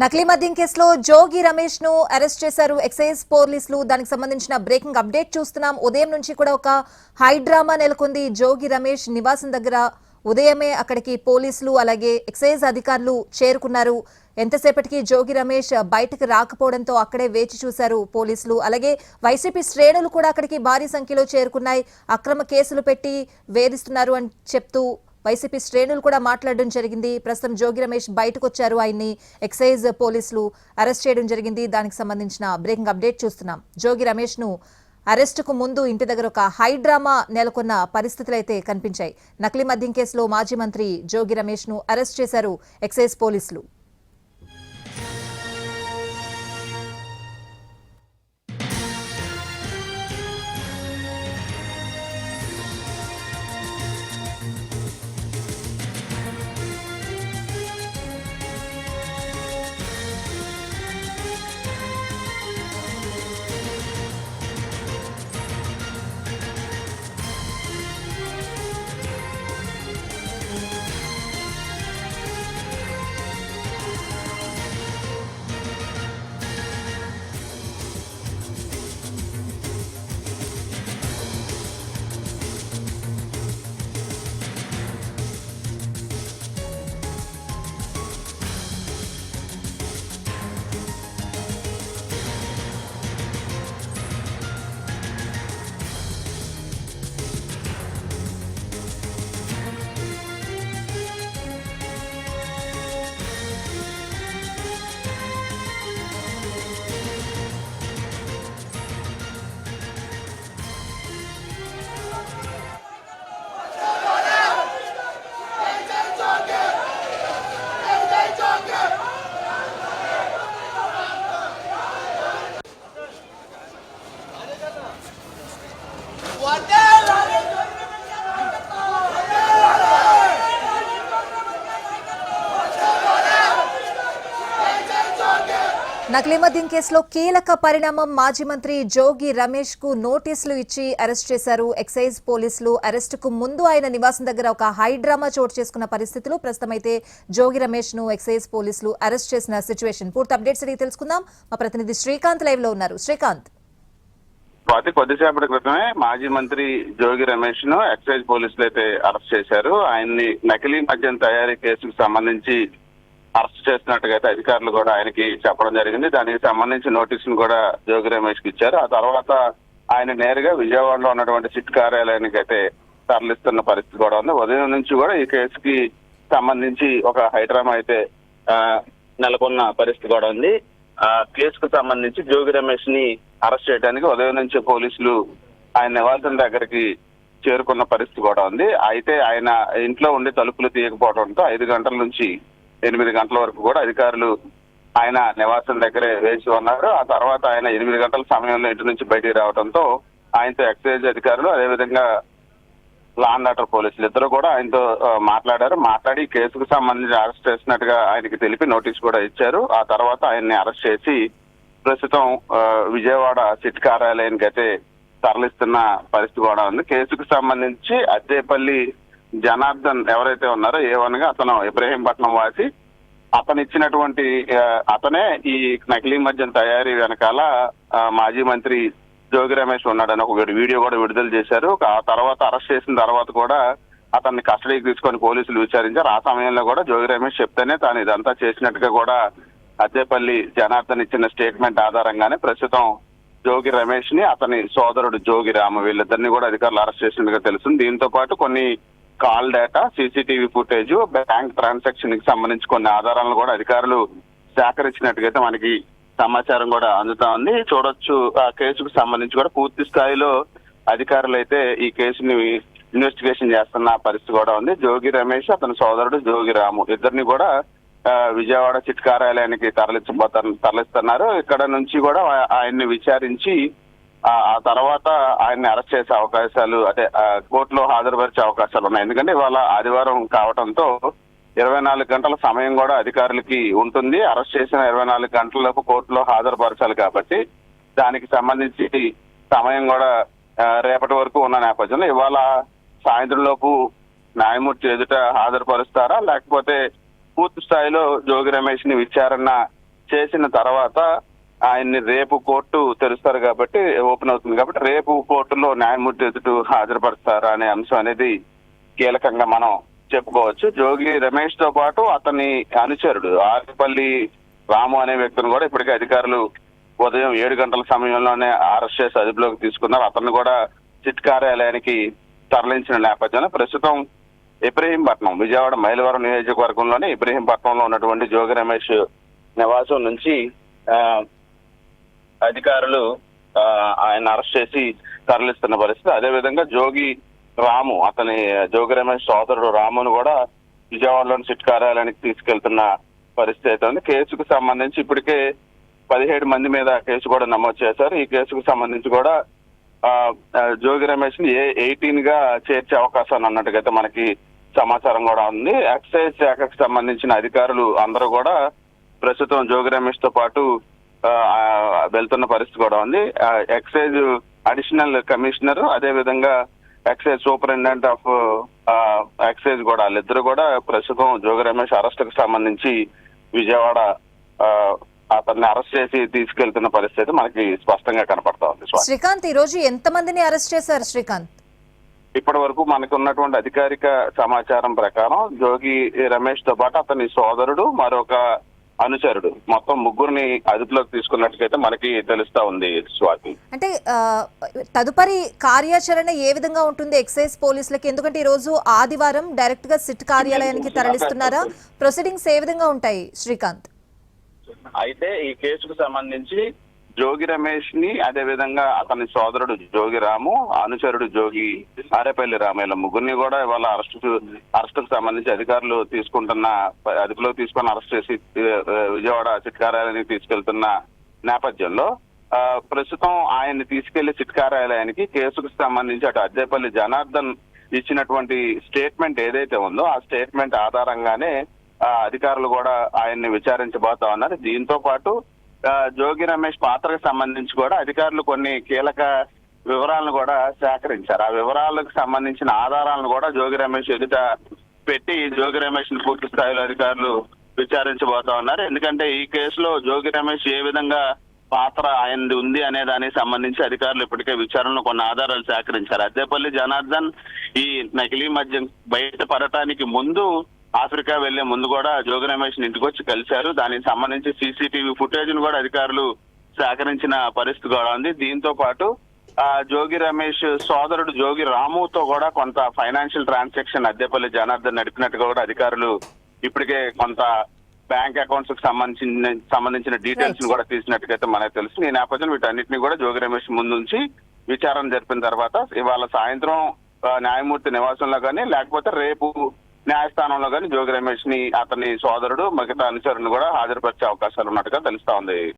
నకిలీ మద్యం కేసులో జోగి రమేష్ ను అరెస్ట్ చేశారు ఎక్సైజ్ పోలీసులు. దానికి సంబంధించిన బ్రేకింగ్ అప్డేట్ చూస్తున్నాం. ఉదయం నుంచి కూడా ఒక హై డ్రామా నెలకొంది జోగి రమేష్ నివాసం దగ్గర. ఉదయమే అక్కడికి పోలీసులు అలాగే ఎక్సైజ్ అధికారులు చేరుకున్నారు. ఎంతసేపటికి జోగి రమేష్ బయటకు రాకపోవడంతో అక్కడే వేచి చూశారు పోలీసులు. అలాగే వైసీపీ శ్రేణులు కూడా అక్కడికి భారీ సంఖ్యలో చేరుకున్నాయి. అక్రమ కేసులు పెట్టి వేధిస్తున్నారు అని చెప్తూ వైసీపీ శ్రేణులు కూడా మాట్లాడడం జరిగింది. ప్రస్తుతం జోగి రమేష్ బయటకు వచ్చారు. ఆయన్ని ఎక్సైజ్ పోలీసులు అరెస్ట్ చేయడం జరిగింది. దానికి సంబంధించిన బ్రేకింగ్ అప్డేట్ చూస్తున్నాం. జోగి రమేష్ ను అరెస్టుకు ముందు ఇంటి దగ్గర ఒక హై డ్రామా నెలకొన్న పరిస్థితులు అయితే కనిపించాయి. నకిలీ మద్యం కేసులో మాజీ మంత్రి జోగి రమేష్ ను అరెస్ట్ చేశారు ఎక్సైజ్ పోలీసులు. నకిలీ మద్యం కేసులో కీలక పరిణామం. మాజీ మంత్రి జోగి రమేష్ కు నోటీసులు ఇచ్చి అరెస్ట్ చేశారు ఎక్సైజ్ పోలీసులు. అరెస్టుకు ముందు ఆయన నివాసం దగ్గర ఒక హై డ్రామా చోటు చేసుకున్న పరిస్థితులు. ప్రస్తుతం అయితే జోగి రమేష్ ను ఎక్సైజ్ పోలీసులు అరెస్ట్ చేసిన సిచ్యువేషన్. పూర్తి అప్డేట్స్ అడిగి తెలుసుకుందాం. మా ప్రతినిధి శ్రీకాంత్ లైవ్ లో ఉన్నారు. శ్రీకాంత్, కొద్దిసేపటి క్రితమే మాజీ మంత్రి జోగి రమేష్ ను ఎక్సైజ్ పోలీసులు అయితే అరెస్ట్ చేశారు. ఆయన్ని నకిలీ మద్యం తయారీ కేసుకు సంబంధించి అరెస్ట్ చేసినట్టుగా అయితే అధికారులు కూడా ఆయనకి చెప్పడం జరిగింది. దానికి సంబంధించి నోటీసులు కూడా జోగి రమేష్ కి ఇచ్చారు. ఆ తర్వాత ఆయన నేరుగా విజయవాడలో ఉన్నటువంటి సిట్ కార్యాలయానికి అయితే తరలిస్తున్న పరిస్థితి కూడా ఉంది. ఉదయం నుంచి కూడా ఈ కేసుకి సంబంధించి ఒక హైడ్రామా అయితే నెలకొన్న పరిస్థితి కూడా ఉంది. ఆ కేసుకు సంబంధించి జోగి రమేష్ ని అరెస్ట్ చేయడానికి ఉదయం నుంచి పోలీసులు ఆయన నివాసం దగ్గరికి చేరుకున్న పరిస్థితి కూడా ఉంది. అయితే ఆయన ఇంట్లో ఉండి తలుపులు తీయకపోవడంతో 5 గంటల నుంచి 8 గంటల వరకు కూడా అధికారులు ఆయన నివాసం దగ్గరే వేచి ఉన్నారు. ఆ తర్వాత ఆయన 8 గంటల సమయంలో ఇంటి నుంచి బయటికి రావడంతో ఆయనతో ఎక్సైజ్ అధికారులు అదేవిధంగా లా అండ్ ఆర్డర్ పోలీసులు ఇద్దరు కూడా ఆయనతో మాట్లాడి కేసుకు సంబంధించి అరెస్ట్ చేసినట్టుగా ఆయనకి తెలిపి నోటీస్ కూడా ఇచ్చారు. ఆ తర్వాత ఆయన్ని అరెస్ట్ చేసి ప్రస్తుతం విజయవాడ సిట్ కార్యాలయానికి అయితే తరలిస్తున్న పరిస్థితి కూడా ఉంది. కేసుకు సంబంధించి అద్దేపల్లి జనార్దన్ ఎవరైతే ఉన్నారో A1 గా అతను ఇబ్రహీంపట్నం వాసి, అతను ఇచ్చినటువంటి అతనే ఈ నకిలీ మద్యం తయారీ వెనకాల మాజీ మంత్రి జోగి రమేష్ ఉన్నాడని ఒక వీడియో కూడా విడుదల చేశారు. ఆ తర్వాత అరెస్ట్ చేసిన తర్వాత కూడా అతన్ని కస్టడీకి తీసుకొని పోలీసులు విచారించారు. ఆ సమయంలో కూడా జోగి రమేష్ చెప్తేనే తాను ఇదంతా చేసినట్టుగా కూడా అద్దేపల్లి జనార్దన్ ఇచ్చిన స్టేట్మెంట్ ఆధారంగానే ప్రస్తుతం జోగి రమేష్ ని అతని సోదరుడు జోగి రాము వీళ్ళిద్దరిని కూడా అధికారులు అరెస్ట్ చేసినట్టుగా తెలుస్తుంది. దీంతో పాటు కొన్ని call data, CCTV footage, bank transaction కి సంబంధించి కొన్ని ఆధారాలను కూడా అధికారులు సేకరించినట్టుగా మనకి సమాచారం కూడా అందుతా ఉంది. చూడొచ్చు ఆ కేసుకు సంబంధించి కూడా పూర్తి స్థాయిలో అధికారులు అయితే ఈ కేసుని ఇన్వెస్టిగేషన్ చేస్తున్న పరిస్థితి కూడా ఉంది. జోగి రమేష్ అతని సోదరుడు జోగి రాము ఇద్దరిని కూడా విజయవాడ సిట్ కార్యాలయానికి తరలిస్తున్నారు. ఇక్కడ నుంచి కూడా ఆయన్ని విచారించి ఆ తర్వాత ఆయన్ని అరెస్ట్ చేసే అవకాశాలు కోర్టులో హాజరుపరిచే అవకాశాలు ఉన్నాయి. ఎందుకంటే ఇవాళ ఆదివారం కావడంతో 24 గంటల సమయం కూడా అధికారులకి ఉంటుంది. అరెస్ట్ చేసిన 24 గంటలలోపు కోర్టులో హాజరుపరచాలి కాబట్టి దానికి సంబంధించి సమయం కూడా రేపటి వరకు ఉన్న నేపథ్యంలో ఇవాళ సాయంత్రం లోపు న్యాయమూర్తి ఎదుట హాజరుపరుస్తారా, లేకపోతే పూర్తి స్థాయిలో జోగి రమేష్ ని విచారణ చేసిన తర్వాత ఆయన్ని రేపు కోర్టు తెరుస్తారు కాబట్టి ఓపెన్ అవుతుంది కాబట్టి రేపు కోర్టులో న్యాయమూర్తి ఎదుట హాజరుపరుస్తారు అనే అంశం అనేది కీలకంగా మనం చెప్పుకోవచ్చు. జోగి రమేష్ తో పాటు అతని అనుచరుడు ఆర్పల్లి రాము అనే వ్యక్తిని కూడా ఇప్పటికే అధికారులు ఉదయం 7 గంటల సమయంలోనే అరెస్ట్ చేసి అదుపులోకి తీసుకున్నారు. అతన్ని కూడా సిట్ కార్యాలయానికి తరలించిన నేపథ్యంలో ప్రస్తుతం ఇబ్రహీంపట్నం, విజయవాడ మైలవరం నియోజకవర్గంలోని ఇబ్రహీంపట్నంలో ఉన్నటువంటి జోగి రమేష్ నివాసం నుంచి అధికారులు ఆయన అరెస్ట్ చేసి తరలిస్తున్న పరిస్థితి. అదేవిధంగా జోగి రాము, అతని జోగి రమేష్ సోదరుడు రామును కూడా విజయవాడలోని సిట్ కార్యాలయానికి తీసుకెళ్తున్న పరిస్థితి అయితే ఉంది. కేసుకు సంబంధించి ఇప్పటికే 17 మంది మీద కేసు కూడా నమోదు చేశారు. ఈ కేసుకు సంబంధించి కూడా జోగి రమేష్ ని 18 గా చేర్చే అవకాశాలు అన్నట్టుగా మనకి సమాచారం కూడా ఉంది. ఎక్సైజ్ శాఖకు సంబంధించిన అధికారులు అందరూ కూడా ప్రస్తుతం జోగి రమేష్ తో పాటు వెళ్తున్న పరిస్థితి కూడా ఉంది. ఎక్సైజ్ అడిషనల్ కమిషనర్, అదే విధంగా ఎక్సైజ్ సూపరింటెండెంట్ ఆఫ్ ఎక్సైజ్ కూడా వాళ్ళిద్దరు కూడా ప్రస్తుతం జోగి రమేష్ అరెస్ట్ కు సంబంధించి విజయవాడ అతన్ని అరెస్ట్ చేసి తీసుకెళ్తున్న పరిస్థితి మనకి స్పష్టంగా కనపడతా ఉంది. శ్రీకాంత్, ఈ రోజు ఎంత మందిని అరెస్ట్ చేశారు శ్రీకాంత్? ఇప్పటి వరకు మనకు ఉన్నటువంటి అధికారిక సమాచారం ప్రకారం జోగి రమేష్ తో పాటు అతని సోదరుడు, మరొక అనుచరుడు, మొత్తం 3 అదుపులోకి తీసుకున్నట్టుగైతే మనకి తెలుస్తా ఉంది స్వాతి. అంటే తదుపరి కార్యాచరణ ఏ విధంగా ఉంటుంది ఎక్సైజ్ పోలీసులకి? ఎందుకంటే ఈ రోజు ఆదివారం డైరెక్ట్ గా సిట్ కార్యాలయానికి తరలిస్తున్నారా? ప్రొసీడింగ్స్ ఏ విధంగా ఉంటాయి శ్రీకాంత్? అయితే ఈ కేసుకు సంబంధించి జోగి రమేష్ ని, అదే విధంగా అతని సోదరుడు జోగి రాము, అనుచరుడు జోగి ఆరేపల్లి రామయ్య, 3 కూడా ఇవాళ అరెస్టుకు సంబంధించి అధికారులు అదుపులో తీసుకొని అరెస్ట్ చేసి విజయవాడ సిట్ కార్యాలయానికి తీసుకెళ్తున్న నేపథ్యంలో ప్రస్తుతం ఆయన్ని తీసుకెళ్లి సిట్ కార్యాలయానికి కేసుకు సంబంధించి అటు అద్దేపల్లి జనార్దన్ ఇచ్చినటువంటి స్టేట్మెంట్ ఏదైతే ఉందో ఆ స్టేట్మెంట్ ఆధారంగానే అధికారులు కూడా ఆయన్ని విచారించబోతా ఉన్నారు. దీంతో పాటు జోగి రమేష్ పాత్రకు సంబంధించి కూడా అధికారులు కొన్ని కీలక వివరాలను కూడా సేకరించారు. ఆ వివరాలకు సంబంధించిన ఆధారాలను కూడా జోగి రమేష్ ఎదుట పెట్టి జోగి రమేష్ ని పూర్తి స్థాయిలో అధికారులు విచారించబోతా ఉన్నారు. ఎందుకంటే ఈ కేసులో జోగి రమేష్ ఏ విధంగా పాత్ర ఆయనది ఉంది అనే దానికి సంబంధించి అధికారులు ఇప్పటికే విచారణలో కొన్ని ఆధారాలు సేకరించారు. అద్దేపల్లి జనార్దన్ ఈ నకిలీ మద్యం బయటపడటానికి ముందు ఆఫ్రికా వెళ్లే ముందు కూడా జోగి రమేష్ ఇంటికి వచ్చి కలిశారు. దానికి సంబంధించి సీసీటీవీ ఫుటేజ్ ను కూడా అధికారులు సేకరించిన పరిస్థితి కూడా ఉంది. దీంతో పాటు జోగి రమేష్ సోదరుడు జోగి రాముతో కూడా కొంత ఫైనాన్షియల్ ట్రాన్సాక్షన్ అద్దేపల్లి జనార్దన్ నడిపినట్టుగా కూడా అధికారులు ఇప్పటికే కొంత బ్యాంక్ అకౌంట్స్ కు సంబంధించిన డీటెయిల్స్ ను కూడా తీసినట్టుగా మనకు తెలుసు. ఈ నేపథ్యంలో వీటన్నిటిని కూడా జోగి రమేష్ ముందుంచి విచారణ జరిపిన తర్వాత ఇవాళ సాయంత్రం న్యాయమూర్తి నివాసంలో కానీ లేకపోతే రేపు న్యాయస్థానంలో కానీ జోగి రమేష్ ని, అతని సోదరుడు, మిగతా అనుచరుని కూడా హాజరుపరిచే అవకాశాలు ఉన్నట్టుగా తెలుస్తా ఉంది.